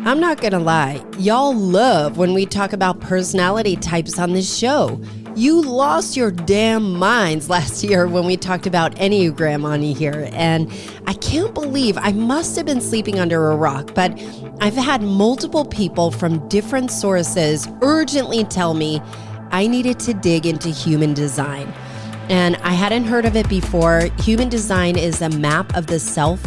I'm not gonna lie, y'all love when we talk about personality types on this show. You lost your damn minds last year when we talked about Enneagram on here, and I can't believe I must have been sleeping under a rock, but I've had multiple people from different sources urgently tell me I needed to dig into human design. And I hadn't heard of it before. Human design is a map of the self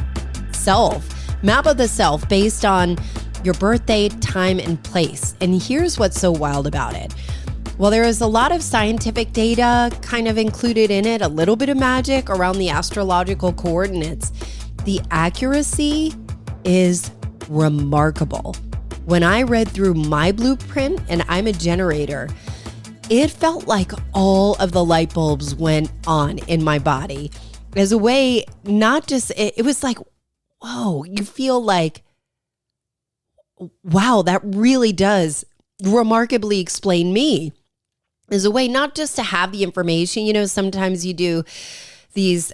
based on your birthday, time, and place. And here's what's so wild about it. Well, there is a lot of scientific data kind of included in it, a little bit of magic around the astrological coordinates. The accuracy is remarkable. When I read through my blueprint, and I'm a generator, it felt like all of the light bulbs went on in my body. As a way, not just, it was like, whoa, you feel like, wow, that really does remarkably explain me. As a way not just to have the information, you know, sometimes you do these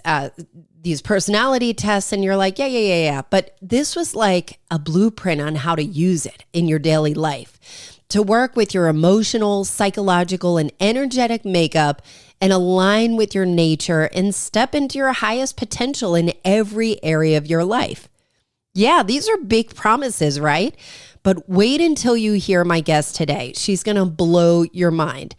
personality tests and you're like, yeah. But this was like a blueprint on how to use it in your daily life, to work with your emotional, psychological, and energetic makeup and align with your nature and step into your highest potential in every area of your life. Yeah, these are big promises, right? But wait until you hear my guest today. She's going to blow your mind.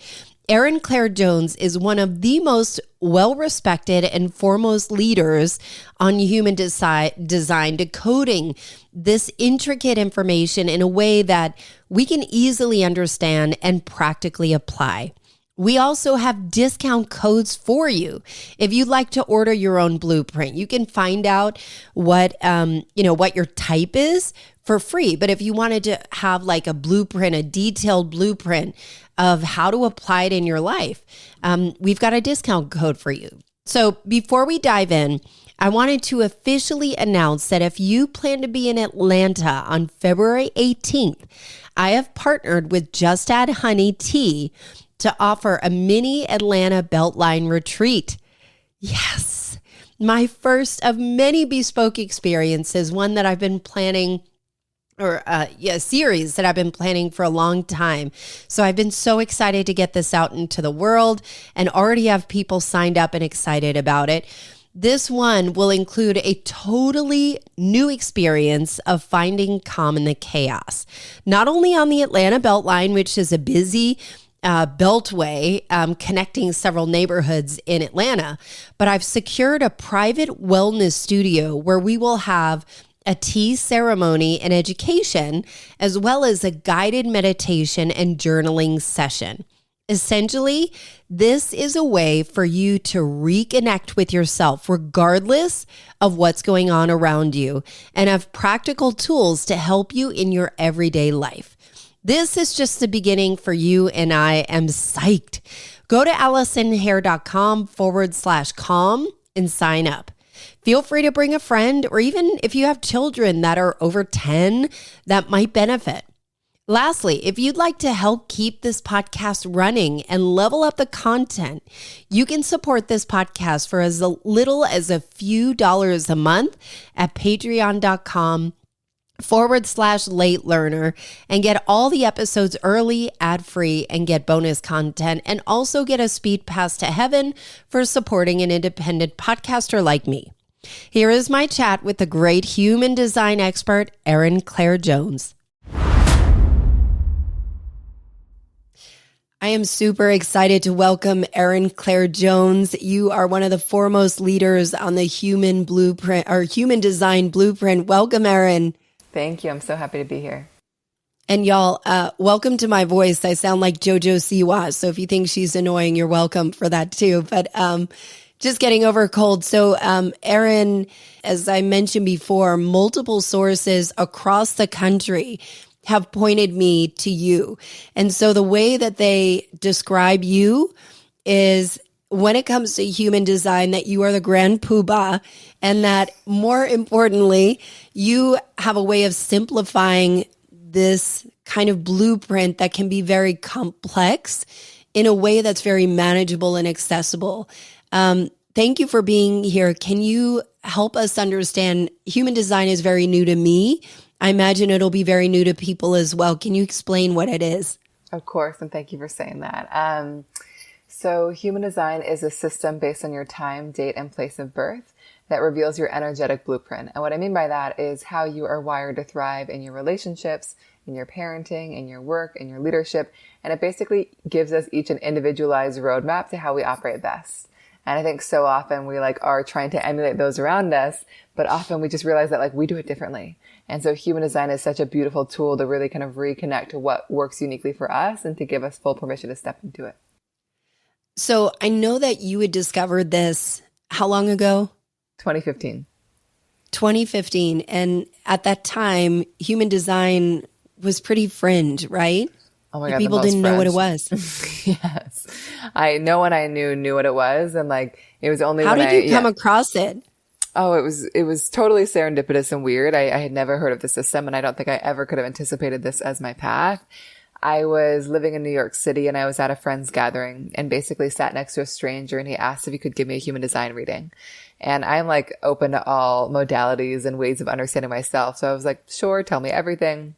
Erin Claire Jones is one of the most well-respected and foremost leaders on human design, decoding this intricate information in a way that we can easily understand and practically apply. We also have discount codes for you. If you'd like to order your own blueprint, you can find out what your type is for free. But if you wanted to have like a blueprint, a detailed blueprint of how to apply it in your life, we've got a discount code for you. So before we dive in, I wanted to officially announce that if you plan to be in Atlanta on February 18th, I have partnered with Just Add Honey Tea to offer a mini Atlanta Beltline retreat. Yes, my first of many bespoke experiences, one that I've been planning, a series that I've been planning for a long time. So I've been so excited to get this out into the world and already have people signed up and excited about it. This one will include a totally new experience of finding calm in the chaos, not only on the Atlanta Beltline, which is a busy beltway connecting several neighborhoods in Atlanta, but I've secured a private wellness studio where we will have a tea ceremony and education, as well as a guided meditation and journaling session. Essentially, this is a way for you to reconnect with yourself, regardless of what's going on around you, and have practical tools to help you in your everyday life. This is just the beginning for you, and I am psyched. Go to AllisonHare.com/calm and sign up. Feel free to bring a friend, or even if you have children that are over 10 that might benefit. Lastly, if you'd like to help keep this podcast running and level up the content, you can support this podcast for as little as a few dollars a month at patreon.com/late learner and get all the episodes early, ad-free, and get bonus content, and also get a speed pass to heaven for supporting an independent podcaster like me. Here is my chat with the great human design expert, Erin Claire Jones. I am super excited to welcome Erin Claire Jones. You are one of the foremost leaders on the human blueprint or human design blueprint. Welcome, Erin. Thank you. I'm so happy to be here. And y'all, welcome to my voice. I sound like JoJo Siwa. So if you think she's annoying, you're welcome for that too. But just getting over a cold. So Erin, as I mentioned before, multiple sources across the country have pointed me to you. And so the way that they describe you is, when it comes to human design, that you are the grand poobah, and that more importantly, you have a way of simplifying this kind of blueprint that can be very complex in a way that's very manageable and accessible. Thank you for being here. Can you help us understand? Human design is very new to me. I imagine it'll be very new to people as well. Can you explain what it is? Of course, and thank you for saying that. So human design is a system based on your time, date, and place of birth that reveals your energetic blueprint. And what I mean by that is how you are wired to thrive in your relationships, in your parenting, in your work, in your leadership. And it basically gives us each an individualized roadmap to how we operate best. And I think so often we are trying to emulate those around us, but often we just realize that we do it differently. And so human design is such a beautiful tool to really kind of reconnect to what works uniquely for us and to give us full permission to step into it. So I know that you had discovered this how long ago? 2015. 2015. And at that time, human design was pretty fringe, right? Oh my God. People didn't know what it was. Yes. No one I knew what it was. And it was only How did you come across it? Oh, it was totally serendipitous and weird. I had never heard of the system, and I don't think I ever could have anticipated this as my path. I was living in New York City, and I was at a friend's gathering and basically sat next to a stranger, and he asked if he could give me a human design reading. And I'm open to all modalities and ways of understanding myself. So I was like, sure, tell me everything.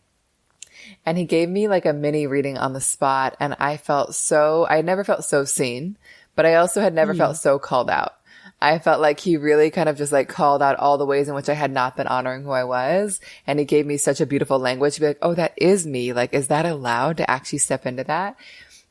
And he gave me a mini reading on the spot, and I had never felt so seen, but I also had never felt so called out. I felt like he really kind of just called out all the ways in which I had not been honoring who I was. And he gave me such a beautiful language to be like, oh, that is me. Is that allowed to actually step into that?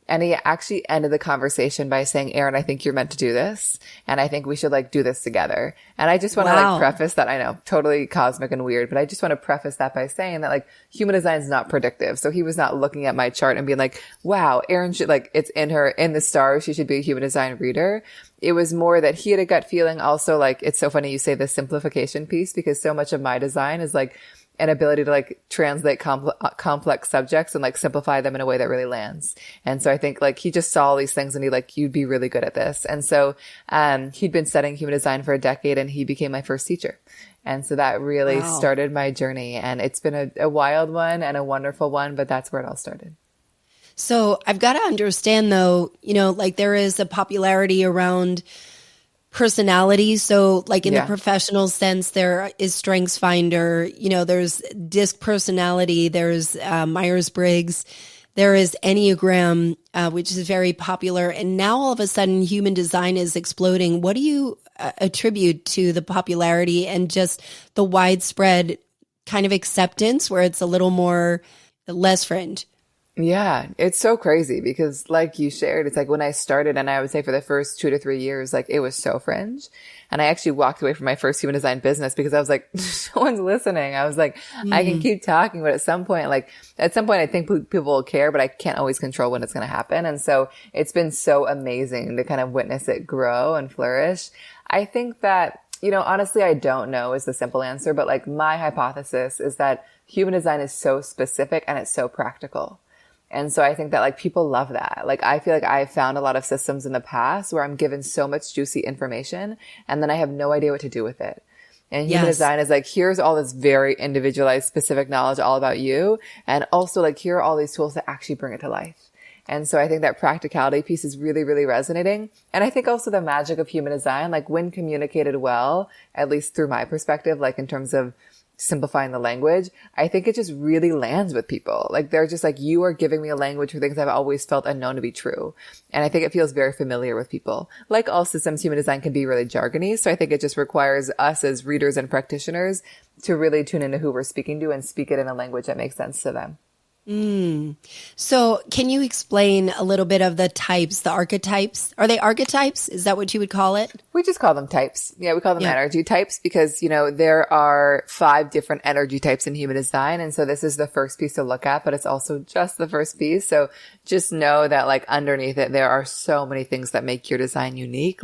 And he actually ended the conversation by saying, Erin, I think you're meant to do this. And I think we should do this together. And I just want to preface that. I know, totally cosmic and weird, but I just want to preface that by saying that human design is not predictive. So he was not looking at my chart and being like, wow, Erin should it's in the stars. She should be a human design reader. It was more that he had a gut feeling. Also, it's so funny you say the simplification piece, because so much of my design is an ability to translate complex subjects and simplify them in a way that really lands. And so I think he just saw all these things and you'd be really good at this. And so, he'd been studying human design for a decade, and he became my first teacher. And so that really started my journey, and it's been a wild one and a wonderful one, but that's where it all started. So I've got to understand though, there is a popularity around personality. So in the professional sense, there is Strengths Finder, there's DISC personality, there's Myers-Briggs, there is Enneagram, which is very popular. And now all of a sudden human design is exploding. What do you attribute to the popularity and just the widespread kind of acceptance where it's a little more less fringe? Yeah, it's so crazy because you shared, it's when I started, and I would say for the first 2 to 3 years, it was so fringe. And I actually walked away from my first human design business because I was like, no one's listening. I was like, I can keep talking, but at some point I think people will care, but I can't always control when it's going to happen. And so it's been so amazing to kind of witness it grow and flourish. I think that, honestly, I don't know is the simple answer, but my hypothesis is that human design is so specific and it's so practical. And so I think that people love that. I feel like I've found a lot of systems in the past where I'm given so much juicy information and then I have no idea what to do with it. And human design is here's all this very individualized, specific knowledge all about you. And also here are all these tools to actually bring it to life. And so I think that practicality piece is really, really resonating. And I think also the magic of human design, when communicated well, at least through my perspective, in terms of simplifying the language, I think it just really lands with people. They're just you are giving me a language for things I've always felt and known to be true. And I think it feels very familiar with people. Like all systems, human design can be really jargony. So I think it just requires us as readers and practitioners to really tune into who we're speaking to and speak it in a language that makes sense to them. So can you explain a little bit of the types, the archetypes? Are they archetypes? Is that what you would call it? We just call them types. Yeah, we call them energy types because, there are 5 different energy types in human design. And so this is the first piece to look at, but it's also just the first piece. So just know that underneath it, there are so many things that make your design unique.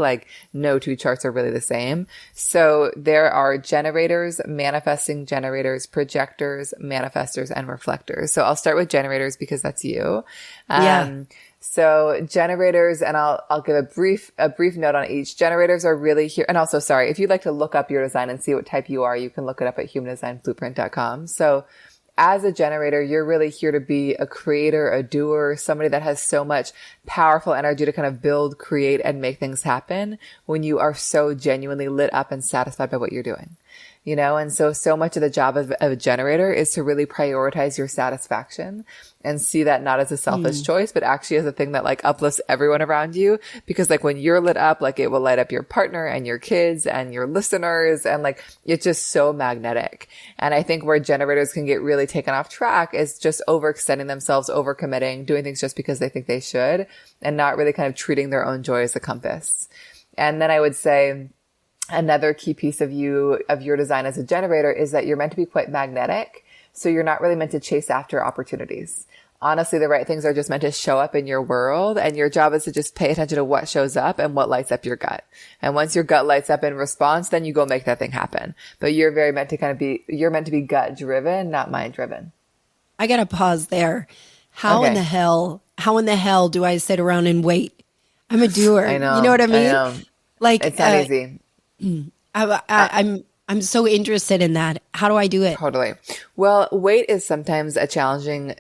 No 2 charts are really the same. So there are generators, manifesting generators, projectors, manifestors, and reflectors. So I'll start with generators because that's you. So generators, and I'll give a brief note on each. Generators are really here. And also, sorry, if you'd like to look up your design and see what type you are, you can look it up at humandesignblueprint.com. So as a generator, you're really here to be a creator, a doer, somebody that has so much powerful energy to kind of build, create, and make things happen when you are so genuinely lit up and satisfied by what you're doing. And so much of the job of a generator is to really prioritize your satisfaction and see that not as a selfish choice, but actually as a thing that like uplifts everyone around you. Because like when you're lit up, like it will light up your partner and your kids and your listeners. And like, it's just so magnetic. And I think where generators can get really taken off track is just overextending themselves, overcommitting, doing things just because they think they should, and not really kind of treating their own joy as a compass. And then I would say, another key piece of your design as a generator is that you're meant to be quite magnetic. So you're not really meant to chase after opportunities. Honestly, the right things are just meant to show up in your world, and your job is to just pay attention to what shows up and what lights up your gut. And once your gut lights up in response, then you go make that thing happen. But you're meant to be gut driven, not mind driven. I got to pause there. How in the hell do I sit around and wait? I'm a doer. I know. You know what I mean? I know. Like, it's not easy. I'm so interested in that. How do I do it? Totally. Well, wait is sometimes a challenging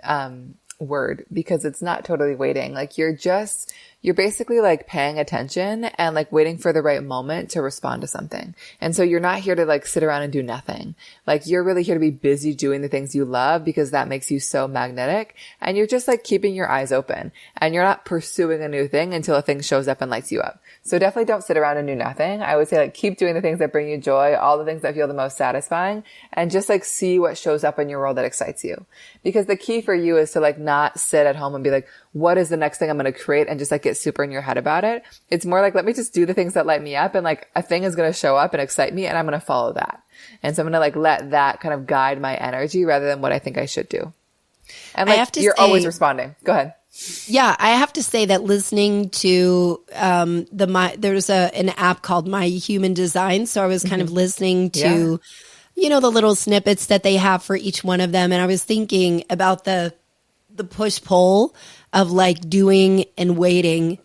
word because it's not totally waiting. Like you're basically like paying attention and like waiting for the right moment to respond to something. And so you're not here to like sit around and do nothing. Like you're really here to be busy doing the things you love because that makes you so magnetic. And you're just like keeping your eyes open, and you're not pursuing a new thing until a thing shows up and lights you up. So definitely don't sit around and do nothing. I would say like keep doing the things that bring you joy, all the things that feel the most satisfying, and just like see what shows up in your world that excites you. Because the key for you is to like not sit at home and be like, what is the next thing I'm going to create, and just like get super in your head about it. It's more like, let me just do the things that light me up, and like a thing is going to show up and excite me, and I'm going to follow that. And so I'm going to like let that kind of guide my energy rather than what I think I should do. And like you're always responding. Go ahead. Yeah, I have to say that listening to there's an app called My Human Design. So I was kind of listening to, the little snippets that they have for each one of them. And I was thinking about the push-pull of like doing and waiting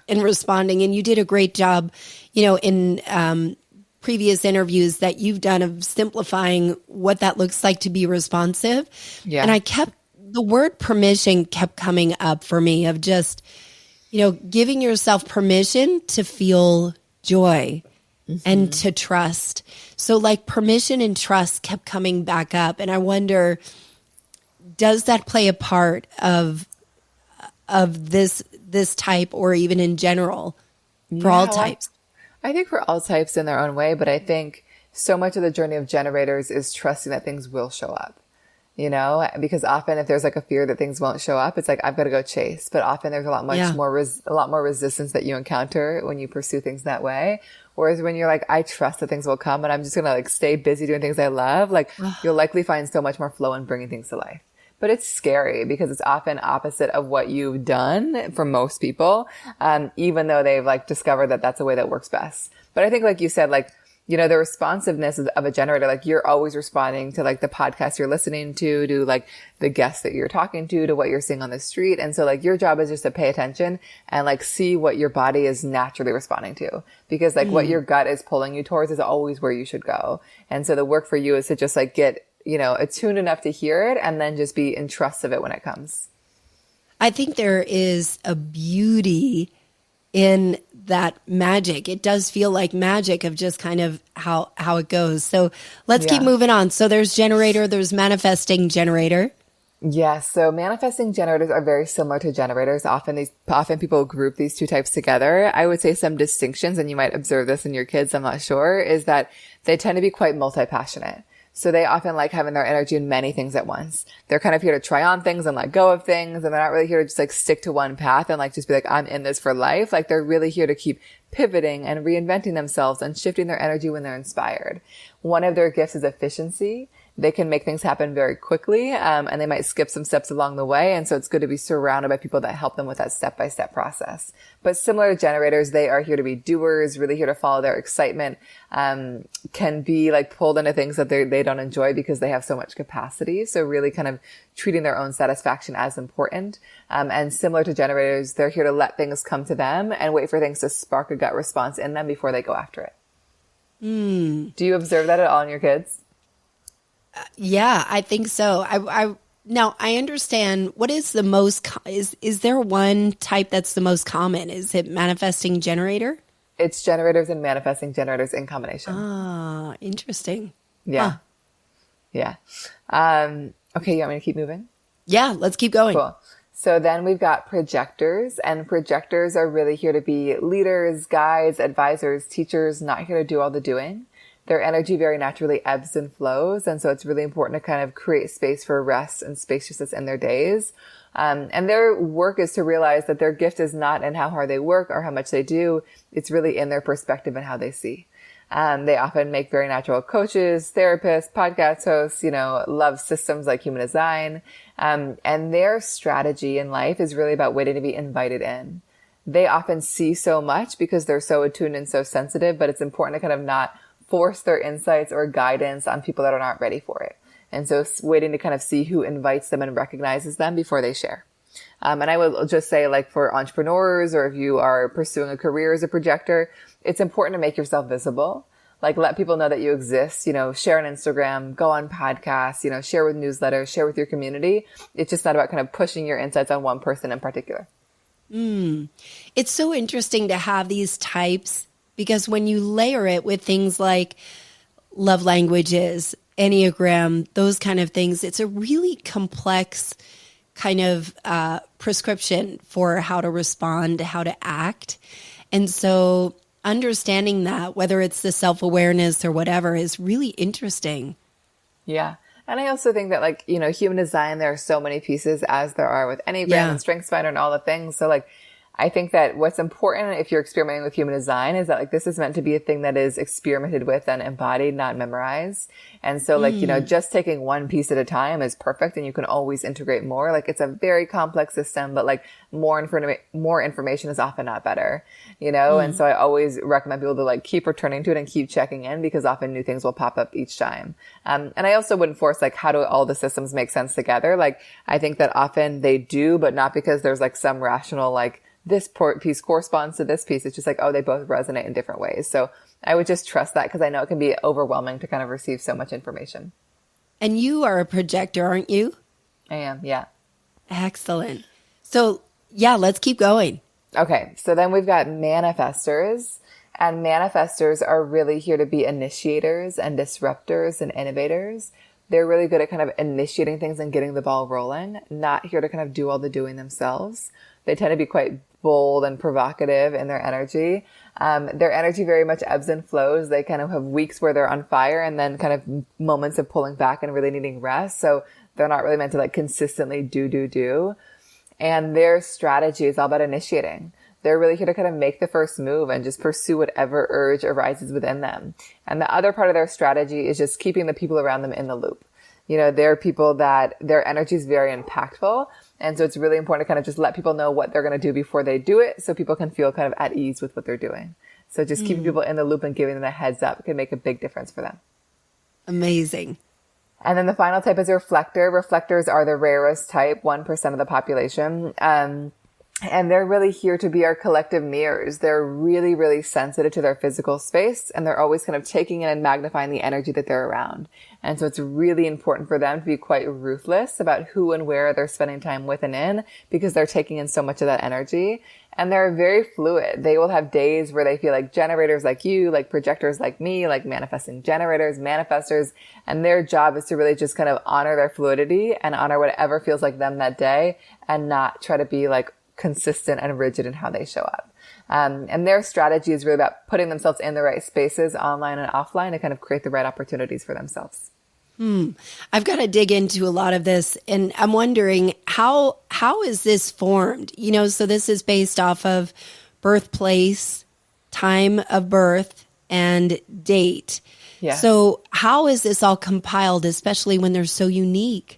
and responding. And you did a great job, in previous interviews that you've done of simplifying what that looks like to be responsive. Yeah. And the word permission kept coming up for me of just, giving yourself permission to feel joy and to trust. So like permission and trust kept coming back up. And I wonder, does that play a part of this type, or even in general for all types? I think for all types in their own way, but I think so much of the journey of generators is trusting that things will show up. Because often if there's like a fear that things won't show up, it's like, I've got to go chase. But often there's a lot more resistance that you encounter when you pursue things that way. Whereas when you're like, I trust that things will come, and I'm just going to like stay busy doing things I love, like you'll likely find so much more flow in bringing things to life. But it's scary because it's often opposite of what you've done for most people, even though they've like discovered that that's a way that works best. But I think like you said, like, the responsiveness of a generator, like you're always responding to like the podcast you're listening to like the guests that you're talking to what you're seeing on the street. And so like your job is just to pay attention and like see what your body is naturally responding to, because like what your gut is pulling you towards is always where you should go. And so the work for you is to just like get, attuned enough to hear it, and then just be in trust of it when it comes. I think there is a beauty in that magic. It does feel like magic of just kind of how it goes. So let's keep moving on. So there's generator, there's manifesting generator. Yes. So manifesting generators are very similar to generators. Often people group these two types together. I would say some distinctions, and you might observe this in your kids, I'm not sure, is that they tend to be quite multi-passionate. So they often like having their energy in many things at once. They're kind of here to try on things and let go of things. And they're not really here to just like stick to one path and like just be like, I'm in this for life. Like they're really here to keep pivoting and reinventing themselves and shifting their energy when they're inspired. One of their gifts is efficiency. They can make things happen very quickly, and they might skip some steps along the way. And so it's good to be surrounded by people that help them with that step-by-step process. But similar to generators, they are here to be doers, really here to follow their excitement, can be like pulled into things that they don't enjoy because they have so much capacity. So really kind of treating their own satisfaction as important. And similar to generators, they're here to let things come to them and wait for things to spark a gut response in them before they go after it. Do you observe that at all in your kids? Yeah, I think so. Now I understand what is the most, is there one type that's the most common? Is it manifesting generator? It's generators and manifesting generators in combination. Ah, interesting. Yeah. Huh. Yeah. Okay, you want me to keep moving? Yeah, let's keep going. Cool. So then we've got projectors, and projectors are really here to be leaders, guides, advisors, teachers, not here to do all the doing. Their energy very naturally ebbs and flows. And so it's really important to kind of create space for rest and spaciousness in their days. And their work is to realize that their gift is not in how hard they work or how much they do. It's really in their perspective and how they see. They often make very natural coaches, therapists, podcast hosts, love systems like human design. And their strategy in life is really about waiting to be invited in. They often see so much because they're so attuned and so sensitive, but it's important to kind of not force their insights or guidance on people that are not ready for it. And so waiting to kind of see who invites them and recognizes them before they share. And I will just say, like, for entrepreneurs, or if you are pursuing a career as a projector, it's important to make yourself visible. Like, let people know that you exist, share on Instagram, go on podcasts, share with newsletters, share with your community. It's just not about kind of pushing your insights on one person in particular. It's so interesting to have these types, because when you layer it with things like love languages, Enneagram, those kind of things, it's a really complex kind of prescription for how to respond, how to act. And so understanding that, whether it's the self-awareness or whatever, is really interesting. Yeah. And I also think that, like, human design, there are so many pieces as there are with Enneagram and StrengthsFinder and all the things. So, like, I think that what's important if you're experimenting with human design is that, like, this is meant to be a thing that is experimented with and embodied, not memorized. And so, like, just taking one piece at a time is perfect, and you can always integrate more. Like, it's a very complex system, but, like, more information is often not better, And so I always recommend people to, like, keep returning to it and keep checking in, because often new things will pop up each time. And I also wouldn't force, like, how do all the systems make sense together? Like, I think that often they do, but not because there's, like, some rational, like, this piece corresponds to this piece. It's just like, oh, they both resonate in different ways. So I would just trust that, because I know it can be overwhelming to kind of receive so much information. And you are a projector, aren't you? I am, yeah. Excellent. So yeah, let's keep going. Okay, so then we've got manifestors. And manifestors are really here to be initiators and disruptors and innovators. They're really good at kind of initiating things and getting the ball rolling, not here to kind of do all the doing themselves. They tend to be quite bold and provocative in their energy. Their energy very much ebbs and flows. They kind of have weeks where they're on fire, and then kind of moments of pulling back and really needing rest. So they're not really meant to, like, consistently do. And their strategy is all about initiating. They're really here to kind of make the first move and just pursue whatever urge arises within them. And the other part of their strategy is just keeping the people around them in the loop. They're people that their energy is very impactful. And so it's really important to kind of just let people know what they're going to do before they do it, so people can feel kind of at ease with what they're doing. So just keeping people in the loop and giving them a heads up can make a big difference for them. Amazing. And then the final type is reflector. Reflectors are the rarest type, 1% of the population. And they're really here to be our collective mirrors. They're really, really sensitive to their physical space, and they're always kind of taking in and magnifying the energy that they're around. And so it's really important for them to be quite ruthless about who and where they're spending time with and in, because they're taking in so much of that energy. And they're very fluid. They will have days where they feel like generators like you, like projectors like me, like manifesting generators, manifestors. And their job is to really just kind of honor their fluidity and honor whatever feels like them that day, and not try to be, like, consistent and rigid in how they show up. And their strategy is really about putting themselves in the right spaces, online and offline, to kind of create the right opportunities for themselves. I've got to dig into a lot of this, and I'm wondering how is this formed? So this is based off of birthplace, time of birth, and date. Yes. So how is this all compiled, especially when they're so unique?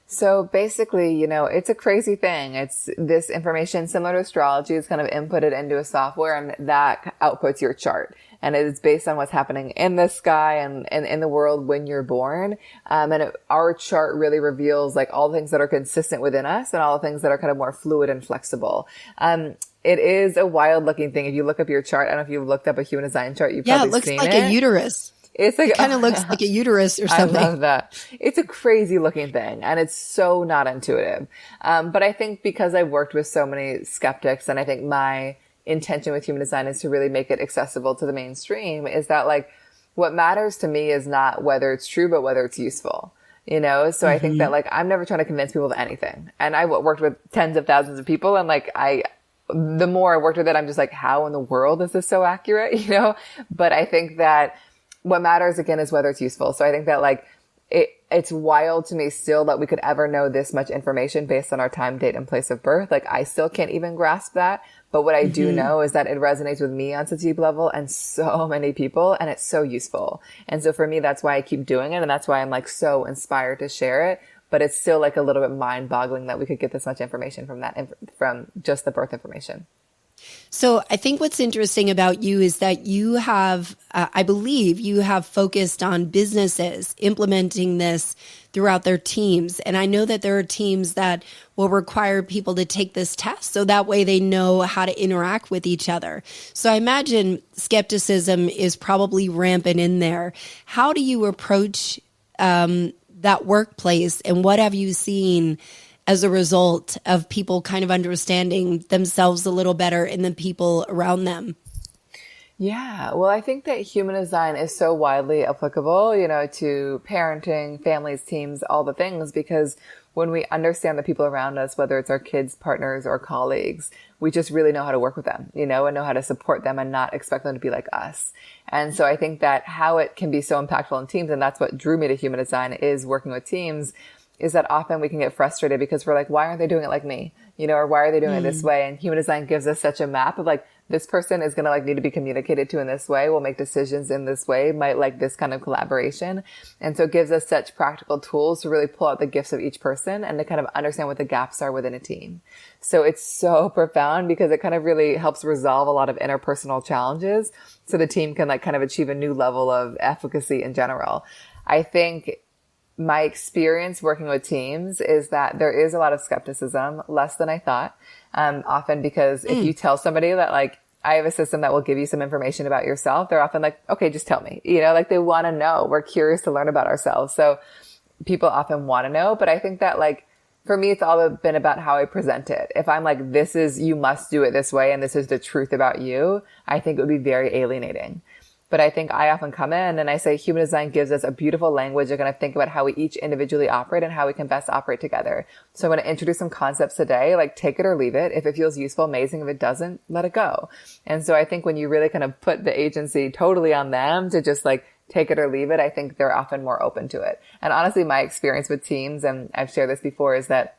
So basically, it's a crazy thing. It's this information similar to astrology is kind of inputted into a software, and that outputs your chart. And it's based on what's happening in the sky and in the world when you're born. Our chart really reveals, like, all the things that are consistent within us and all the things that are kind of more fluid and flexible. It is a wild looking thing. If you look up your chart, I don't know if you've looked up a human design chart, you've probably seen it. Yeah, it looks like a uterus. It kind of looks like a uterus or something. I love that. It's a crazy looking thing, and it's so not intuitive. But I think because I've worked with so many skeptics, and I think my intention with human design is to really make it accessible to the mainstream, is that like what matters to me is not whether it's true, but whether it's useful. You know, so I think that like I'm never trying to convince people of anything. And I worked with tens of thousands of people, and like the more I worked with it, I'm just like, how in the world is this so accurate? You know, but I think that what matters again is whether it's useful. So I think that like it's wild to me still that we could ever know this much information based on our time, date, and place of birth. Like I still can't even grasp that. But what I do know is that it resonates with me on such a deep level and so many people, and it's so useful. And so for me, that's why I keep doing it. And that's why I'm like so inspired to share it. But it's still like a little bit mind boggling that we could get this much information from just the birth information. So I think what's interesting about you is that you have, I believe you have focused on businesses implementing this throughout their teams. And I know that there are teams that will require people to take this test so that way they know how to interact with each other. So I imagine skepticism is probably rampant in there. How do you approach that workplace, and what have you seen as a result of people kind of understanding themselves a little better and the people around them? Yeah, well, I think that human design is so widely applicable, you know, to parenting, families, teams, all the things, because when we understand the people around us, whether it's our kids, partners, or colleagues, we just really know how to work with them, you know, and know how to support them and not expect them to be like us. And so I think that how it can be so impactful in teams, and that's what drew me to human design, is working with teams, is that often we can get frustrated because we're like, why aren't they doing it like me? You know, or why are they doing it this way? And human design gives us such a map of like, this person is going to like need to be communicated to in this way, will make decisions in this way, might like this kind of collaboration. And so it gives us such practical tools to really pull out the gifts of each person and to kind of understand what the gaps are within a team. So it's so profound because it kind of really helps resolve a lot of interpersonal challenges so the team can like kind of achieve a new level of efficacy in general. I think my experience working with teams is that there is a lot of skepticism, less than I thought. Often because if you tell somebody that like, I have a system that will give you some information about yourself, they're often like, okay, just tell me, you know, like they want to know. We're curious to learn about ourselves. So people often want to know, but I think that like, for me, it's all been about how I present it. If I'm like, this is, you must do it this way, and this is the truth about you, I think it would be very alienating. But I think I often come in and I say human design gives us a beautiful language to kind of think about how we each individually operate and how we can best operate together. So I'm going to introduce some concepts today, like take it or leave it. If it feels useful, amazing. If it doesn't, let it go. And so I think when you really kind of put the agency totally on them to just like take it or leave it, I think they're often more open to it. And honestly, my experience with teams, and I've shared this before, is that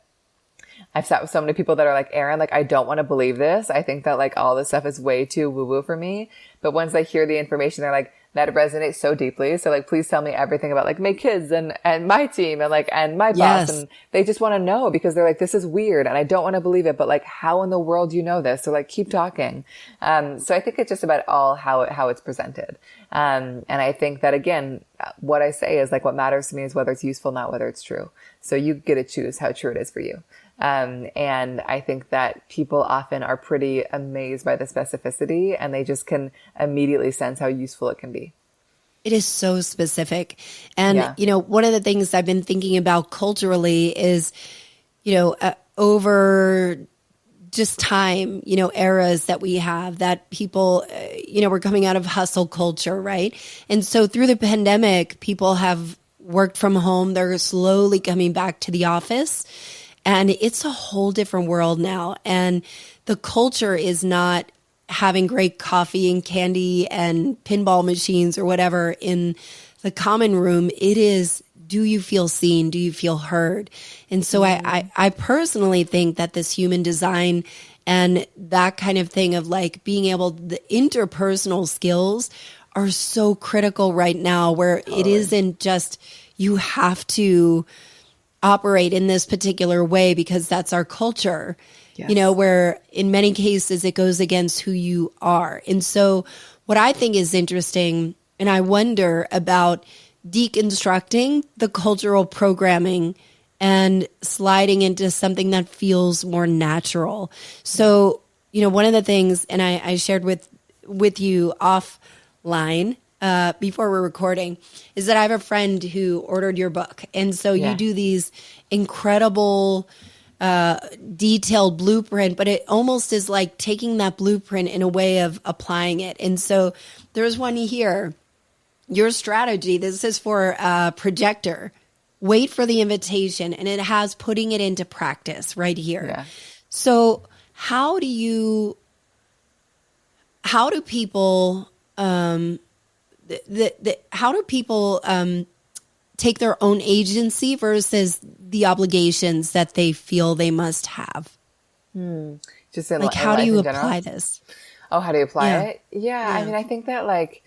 I've sat with so many people that are like, Erin, like, I don't want to believe this. I think that like all this stuff is way too woo-woo for me. But once they hear the information, they're like, that resonates so deeply. So like, please tell me everything about like my kids and my team and like, and my boss. Yes. And they just want to know because they're like, this is weird and I don't want to believe it, but like, how in the world do you know this? So like, keep talking. So I think it's just about all how it's presented. And I think that again, what I say is like, what matters to me is whether it's useful, not whether it's true. So you get to choose how true it is for you. And I think that people often are pretty amazed by the specificity and they just can immediately sense how useful it can be. It is so specific. And, you know, one of the things I've been thinking about culturally is, you know, over just time, you know, eras that we have that people, you know, we're coming out of hustle culture, right? And so through the pandemic, people have worked from home. They're slowly coming back to the office. And it's a whole different world now. And the culture is not having great coffee and candy and pinball machines or whatever in the common room. It is, do you feel seen? Do you feel heard? And so I personally think that this human design and that kind of thing of like being able, the interpersonal skills are so critical right now, where it isn't just you have to operate in this particular way because that's our culture, you know, where in many cases it goes against who you are. And so what I think is interesting, and I wonder about deconstructing the cultural programming and sliding into something that feels more natural. So, you know, one of the things, and I shared with you offline, before we're recording, is that I have a friend who ordered your book. And so you do these incredible detailed blueprint, but it almost is like taking that blueprint in a way of applying it. And so there's one here, your strategy. This is for a projector. Wait for the invitation, and it has putting it into practice right here. Yeah. So how do people take their own agency versus the obligations that they feel they must have? Just in, like, in how do life you in general? apply this? Oh, how do you apply Yeah. it? Yeah. I mean, I think that, like,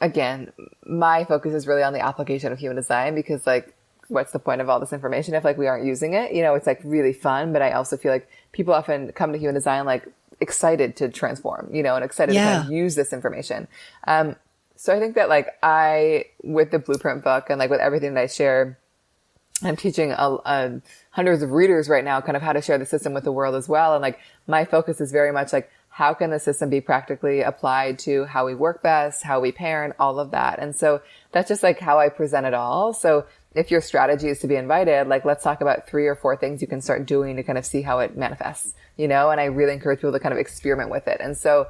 again, my focus is really on the application of human design, because, like, what's the point of all this information if, like, we aren't using it? You know, it's, like, really fun, but I also feel like people often come to human design, like, excited to transform, you know, and excited to kind of use this information. So I think that, like, with the blueprint book and, like, with everything that I share, I'm teaching hundreds of readers right now kind of how to share the system with the world as well. And, like, my focus is very much like, how can the system be practically applied to how we work best, how we parent, all of that. And so that's just, like, how I present it all. So if your strategy is to be invited, like, let's talk about 3 or 4 things you can start doing to kind of see how it manifests, you know? And I really encourage people to kind of experiment with it. And so,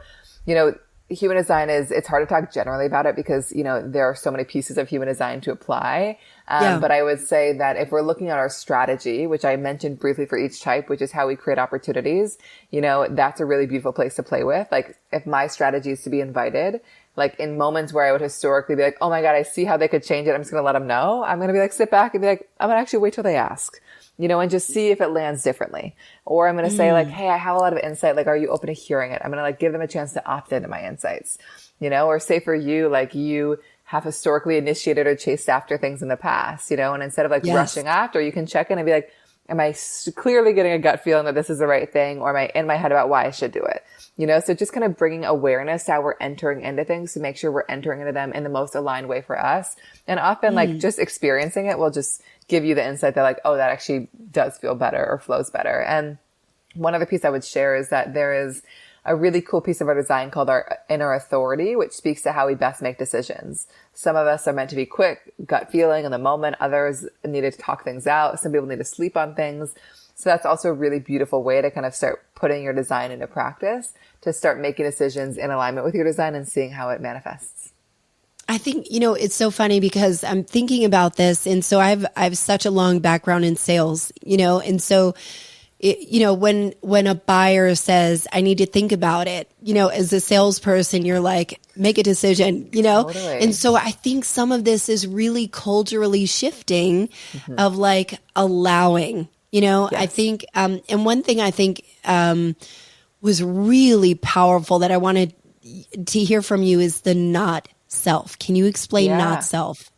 you know, human design it's hard to talk generally about it because, you know, there are so many pieces of human design to apply. But I would say that if we're looking at our strategy, which I mentioned briefly for each type, which is how we create opportunities, you know, that's a really beautiful place to play with. Like, if my strategy is to be invited, like, in moments where I would historically be like, oh my God, I see how they could change it, I'm just going to let them know. I'm going to be like, sit back and be like, I'm going to actually wait till they ask, you know, and just see if it lands differently. Or I'm going to say, like, hey, I have a lot of insight. Like, are you open to hearing it? I'm going to, like, give them a chance to opt into my insights, you know, or say for you, like, you have historically initiated or chased after things in the past, you know, and instead of, like, rushing after, you can check in and be like, am I clearly getting a gut feeling that this is the right thing? Or am I in my head about why I should do it? You know, so just kind of bringing awareness to how we're entering into things to make sure we're entering into them in the most aligned way for us. And often, like, just experiencing it will just give you the insight that, like, oh, that actually does feel better or flows better. And one other piece I would share is that there is a really cool piece of our design called our inner authority, which speaks to how we best make decisions. Some of us are meant to be quick, gut feeling in the moment. Others need to talk things out. Some people need to sleep on things. So that's also a really beautiful way to kind of start putting your design into practice, to start making decisions in alignment with your design and seeing how it manifests. I think, you know, it's so funny because I'm thinking about this. And so I've such a long background in sales, you know, and so you know, when a buyer says, I need to think about it, you know, as a salesperson, you're like, make a decision, you know? Totally. And so I think some of this is really culturally shifting of, like, allowing, you know, I think, and one thing I think was really powerful that I wanted to hear from you is the not self. Can you explain not self?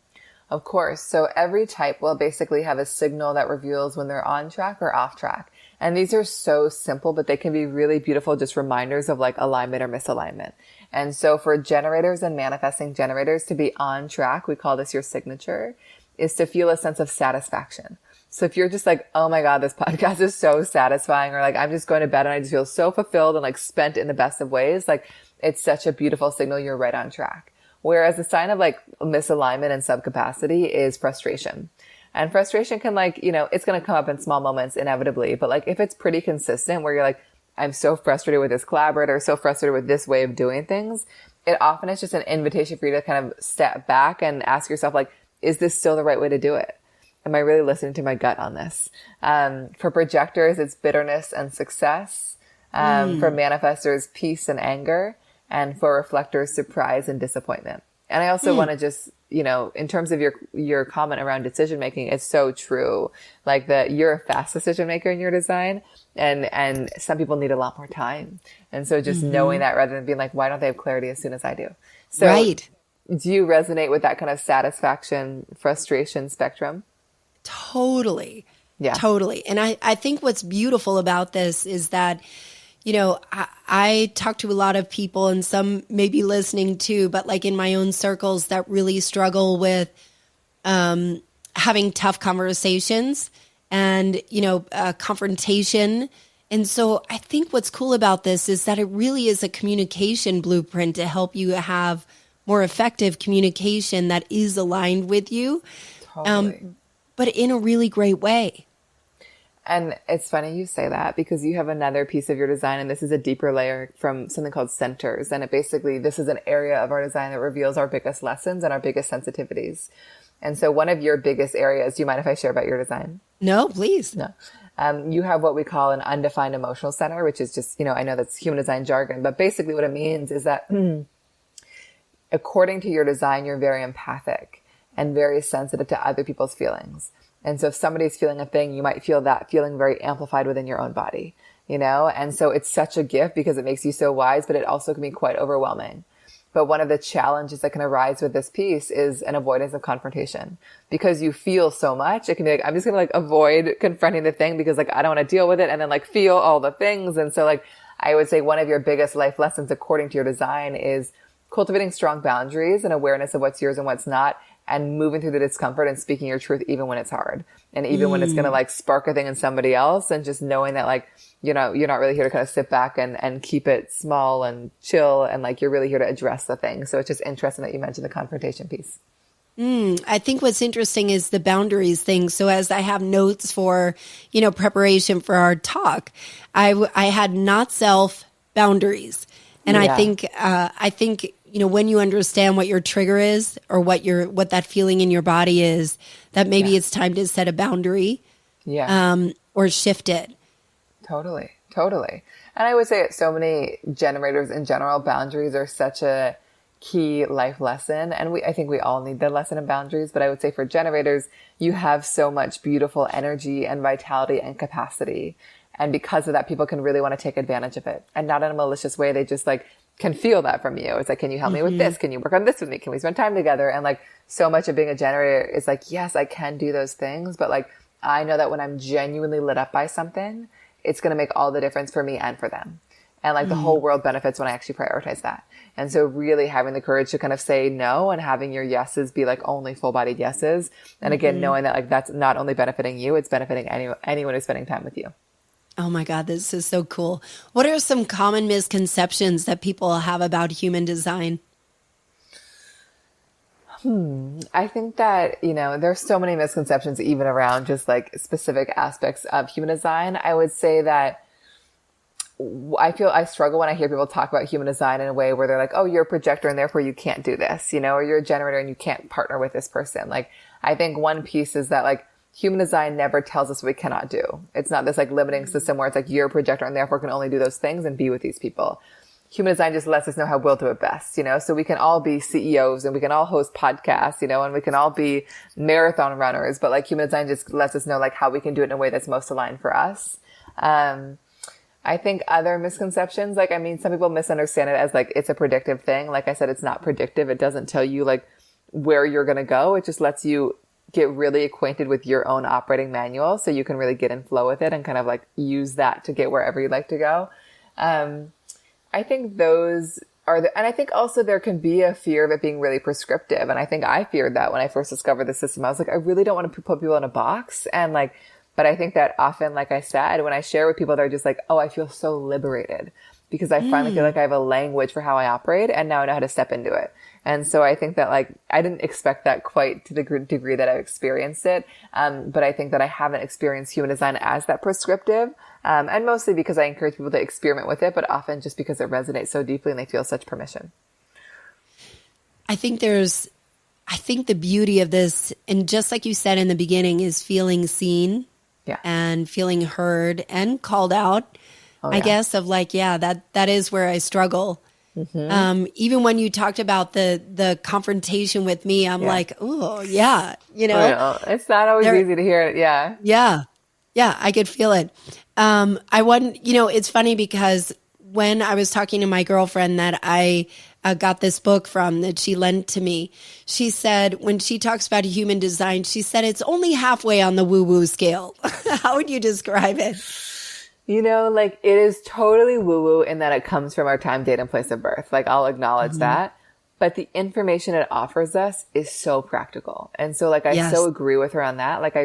Of course. So every type will basically have a signal that reveals when they're on track or off track. And these are so simple, but they can be really beautiful, just reminders of, like, alignment or misalignment. And so for generators and manifesting generators to be on track, we call this your signature, is to feel a sense of satisfaction. So if you're just like, oh my God, this podcast is so satisfying, or like, I'm just going to bed and I just feel so fulfilled and, like, spent in the best of ways, like, it's such a beautiful signal you're right on track. Whereas the sign of, like, misalignment and subcapacity is frustration. And frustration can, like, you know, it's going to come up in small moments inevitably. But, like, if it's pretty consistent where you're like, I'm so frustrated with this collaborator, so frustrated with this way of doing things, it often is just an invitation for you to kind of step back and ask yourself, like, is this still the right way to do it? Am I really listening to my gut on this? For projectors, it's bitterness and success. For manifestors, peace and anger. And for reflectors, surprise and disappointment. And I also want to just, you know, in terms of your comment around decision making, it's so true. Like, that you're a fast decision maker in your design, and some people need a lot more time. And so just knowing that, rather than being like, why don't they have clarity as soon as I do? So do you resonate with that kind of satisfaction, frustration spectrum? Totally. Yeah. Totally. And I think what's beautiful about this is that, you know, I talk to a lot of people, and some may be listening too, but, like, in my own circles that really struggle with having tough conversations and, you know, confrontation. And so I think what's cool about this is that it really is a communication blueprint to help you have more effective communication that is aligned with you, Totally. but in a really great way. And it's funny you say that because you have another piece of your design, and this is a deeper layer from something called centers. And this is an area of our design that reveals our biggest lessons and our biggest sensitivities. And so one of your biggest areas, do you mind if I share about your design? No, please. No. You have what we call an undefined emotional center, which is just, I know that's human design jargon, but basically what it means is that according to your design, you're very empathic and very sensitive to other people's feelings. And so if somebody's feeling a thing, you might feel that feeling very amplified within your own body, And so it's such a gift because it makes you so wise, but it also can be quite overwhelming. But one of the challenges that can arise with this piece is an avoidance of confrontation. Because you feel so much, it can be like, I'm just going to avoid confronting the thing because I don't want to deal with it and then feel all the things. And so I would say one of your biggest life lessons according to your design is cultivating strong boundaries and awareness of what's yours and what's not, and moving through the discomfort and speaking your truth even when it's hard. And even when it's going to spark a thing in somebody else, and just knowing that you're not really here to kind of sit back and keep it small and chill, and you're really here to address the thing. So it's just interesting that you mentioned the confrontation piece. I think what's interesting is the boundaries thing. So as I have notes for, preparation for our talk, I had not self boundaries. And I think, when you understand what your trigger is or what that feeling in your body is, that maybe it's time to set a boundary, or shift it. Totally. And I would say so many generators in general, boundaries are such a key life lesson. And I think we all need the lesson in boundaries, but I would say for generators, you have so much beautiful energy and vitality and capacity. And because of that, people can really want to take advantage of it, and not in a malicious way. They just can feel that from you. It's can you help me with this? Can you work on this with me? Can we spend time together? And so much of being a generator is yes, I can do those things, but I know that when I'm genuinely lit up by something, it's going to make all the difference for me and for them. And the whole world benefits when I actually prioritize that. And so really having the courage to kind of say no, and having your yeses be only full-bodied yeses. And again, knowing that that's not only benefiting you, it's benefiting anyone who's spending time with you. Oh my God, this is so cool. What are some common misconceptions that people have about human design? I think that, there's so many misconceptions even around just specific aspects of human design. I would say that I struggle when I hear people talk about human design in a way where they're oh, you're a projector and therefore you can't do this, or you're a generator and you can't partner with this person. I think one piece is that human design never tells us what we cannot do. It's not this limiting system where it's you're a projector and therefore can only do those things and be with these people. Human design just lets us know how we'll do it best, so we can all be CEOs and we can all host podcasts, and we can all be marathon runners, but human design just lets us know how we can do it in a way that's most aligned for us. I think other misconceptions, some people misunderstand it as it's a predictive thing. Like I said, it's not predictive. It doesn't tell you where you're going to go. It just lets you get really acquainted with your own operating manual so you can really get in flow with it and kind of use that to get wherever you'd like to go. I think those are and I think also there can be a fear of it being really prescriptive. And I think I feared that when I first discovered the system. I was I really don't want to put people in a box. And but I think that often, like I said, when I share with people, they're just oh, I feel so liberated because I finally feel I have a language for how I operate, and now I know how to step into it. And so I think that I didn't expect that quite to the degree that I've experienced it. But I think that I haven't experienced human design as that prescriptive. And mostly because I encourage people to experiment with it, but often just because it resonates so deeply and they feel such permission. I think the beauty of this, and just like you said in the beginning, is feeling seen and feeling heard and called out. I guess of that is where I struggle. Even when you talked about the confrontation with me, I'm oh yeah, it's not always easy to hear it. Yeah, I could feel it. It's funny because when I was talking to my girlfriend that I got this book from that she lent to me, she said when she talks about human design, she said it's only halfway on the woo-woo scale. How would you describe it? It is totally woo-woo in that it comes from our time, date, and place of birth. I'll acknowledge that. but the information it offers us is so practical. And so like, I so agree with her on that. Like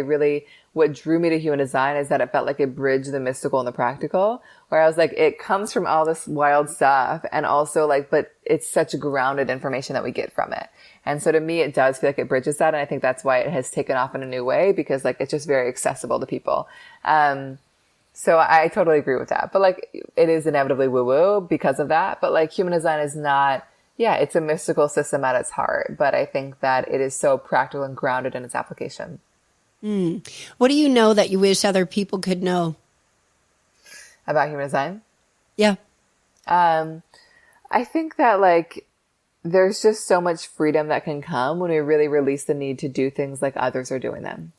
what drew me to human design is that it felt like it bridged the mystical and the practical, where I was like, it comes from all this wild stuff. And also like, but it's such grounded information that we get from it. And so to me, it does feel like it bridges that. And I think that's why it has taken off in a new way, because like, it's just very accessible to people. So I totally agree with that. But like, it is inevitably woo-woo because of that. But like, human design is not, it's a mystical system at its heart. But I think that it is so practical and grounded in its application. What do you know that you wish other people could know about human design? Yeah. I think that like, there's just so much freedom that can come when we really release the need to do things like others are doing them.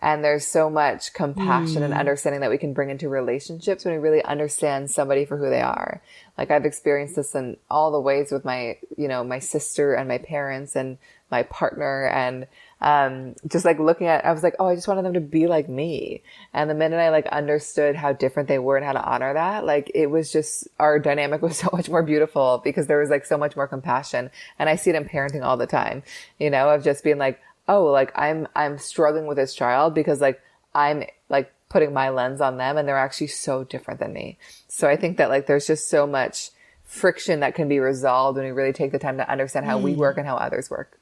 And there's so much compassion and understanding that we can bring into relationships when we really understand somebody for who they are. Like I've experienced this in all the ways with my, my sister and my parents and my partner, and just like I was like, oh, I just wanted them to be like me. And the minute I like understood how different they were and how to honor that, like it was just, our dynamic was so much more beautiful because there was like so much more compassion. And I see it in parenting all the time, of just being like, oh, like I'm struggling with this child because like I'm like putting my lens on them and they're actually so different than me. So I think that like there's just so much friction that can be resolved when we really take the time to understand how we work and how others work.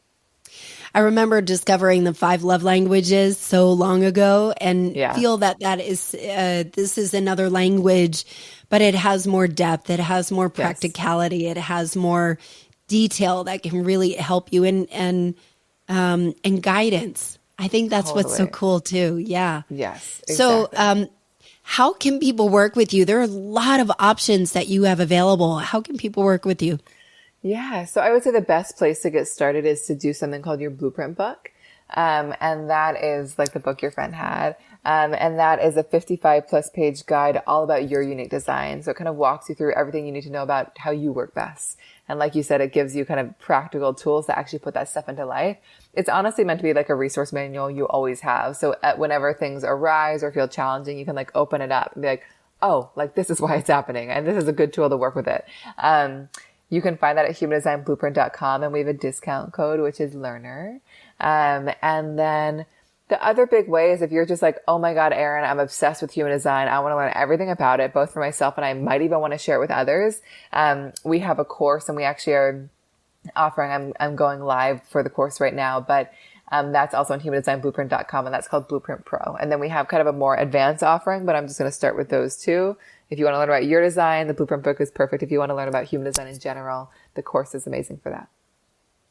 I remember discovering the 5 love languages so long ago and feel that is, this is another language, but it has more depth. It has more practicality. It has more detail that can really help you and guidance. I think that's what's so cool too. Yeah. Yes. Exactly. So, how can people work with you? There are a lot of options that you have available. How can people work with you? Yeah. So I would say the best place to get started is to do something called your blueprint book. And that is like the book your friend had. And that is a 55+ page guide all about your unique design. So it kind of walks you through everything you need to know about how you work best. And like you said, it gives you kind of practical tools to actually put that stuff into life. It's honestly meant to be like a resource manual you always have. So whenever things arise or feel challenging, you can like open it up and be like, oh, like this is why it's happening. And this is a good tool to work with it. You can find that at humandesignblueprint.com, and we have a discount code, which is learner. And then the other big way is if you're just like, oh my God, Erin, I'm obsessed with human design. I want to learn everything about it, both for myself and I might even want to share it with others. We have a course and we actually are offering, I'm going live for the course right now, but that's also on humandesignblueprint.com, and that's called Blueprint Pro. And then we have kind of a more advanced offering, but I'm just going to start with those two. If you want to learn about your design, the Blueprint book is perfect. If you want to learn about human design in general, the course is amazing for that.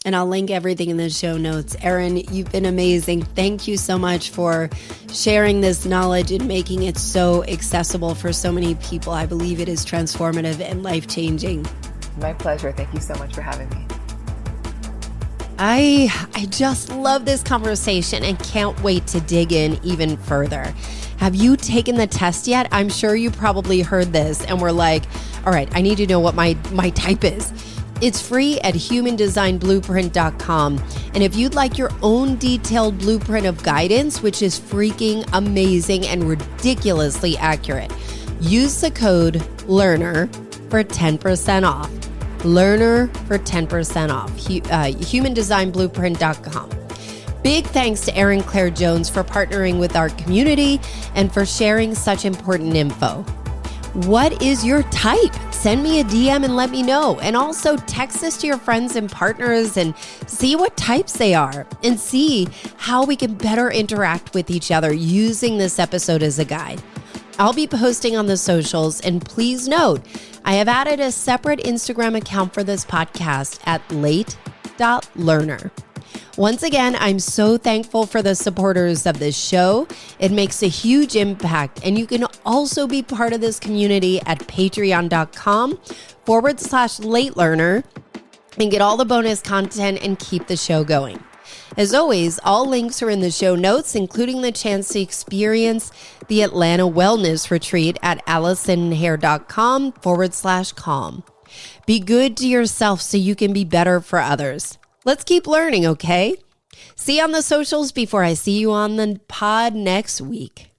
And I'll link everything in the show notes. Erin, you've been amazing. Thank you so much for sharing this knowledge and making it so accessible for so many people. I believe it is transformative and life-changing. My pleasure. Thank you so much for having me. I just love this conversation and can't wait to dig in even further. Have you taken the test yet? I'm sure you probably heard this and were like, all right, I need to know what my type is. It's free at humandesignblueprint.com. And if you'd like your own detailed blueprint of guidance, which is freaking amazing and ridiculously accurate, use the code LEARNER for 10% off. LEARNER for 10% off. humandesignblueprint.com. Big thanks to Erin Claire Jones for partnering with our community and for sharing such important info. What is your type? Send me a DM and let me know. And also text this to your friends and partners and see what types they are and see how we can better interact with each other using this episode as a guide. I'll be posting on the socials, and please note, I have added a separate Instagram account for this podcast at late.learner. Once again, I'm so thankful for the supporters of this show. It makes a huge impact, and you can also be part of this community at patreon.com/late learner and get all the bonus content and keep the show going. As always, all links are in the show notes, including the chance to experience the Atlanta Wellness Retreat at allisonhair.com/calm. Be good to yourself so you can be better for others. Let's keep learning, okay? See you on the socials before I see you on the pod next week.